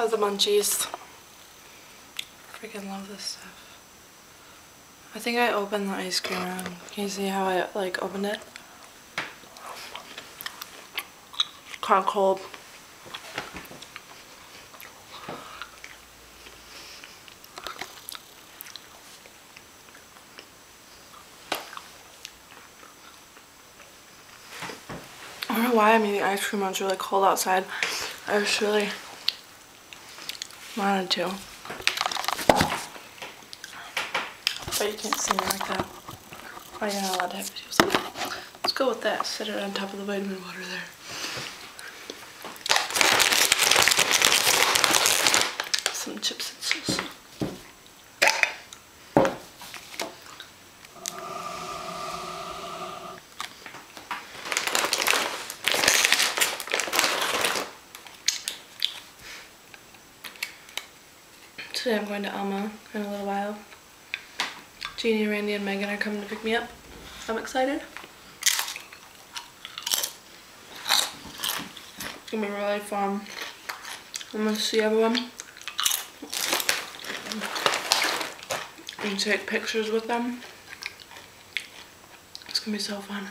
How's the munchies? Freaking love this stuff. I think I opened the ice cream wrong. Can you see how I like opened it? Kind of cold. I don't know why I'm eating ice cream when it's really cold outside. I just really wanted to. But you can't see me like that. Oh, you're not allowed to have videos. Let's go with that. Set it on top of the vitamin water there. Some chips and salsa. Today I'm going to Alma in a little while. Jeannie, Randy, and Megan are coming to pick me up. I'm excited. It's gonna be really fun. I'm gonna see everyone and take pictures with them. It's gonna be so fun.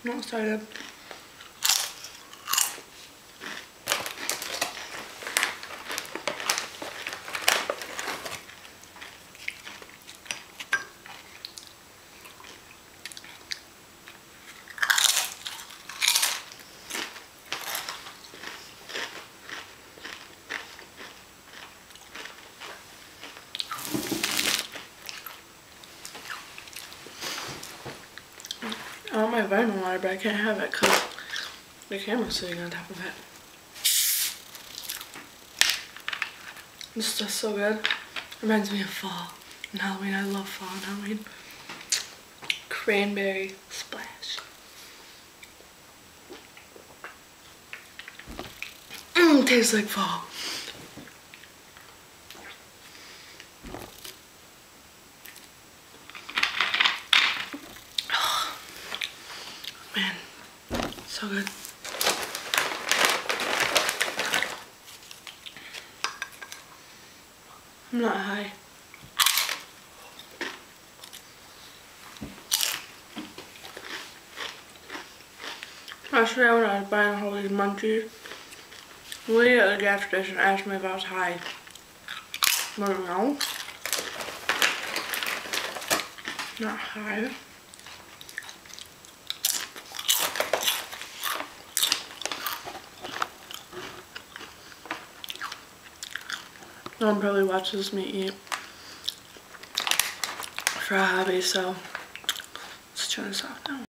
I'm excited. I want my vitamin water, but I can't have it because the camera's sitting on top of it. This stuff's so good. Reminds me of fall and Halloween. I love fall and Halloween. Cranberry splash. Tastes like fall. Man, so good. I'm not high. Yesterday when I was buying all these munchies, the lady at the gas station asked me if I was high. I don't know. Not high. No one probably watches me eat for a hobby, so let's turn this off now.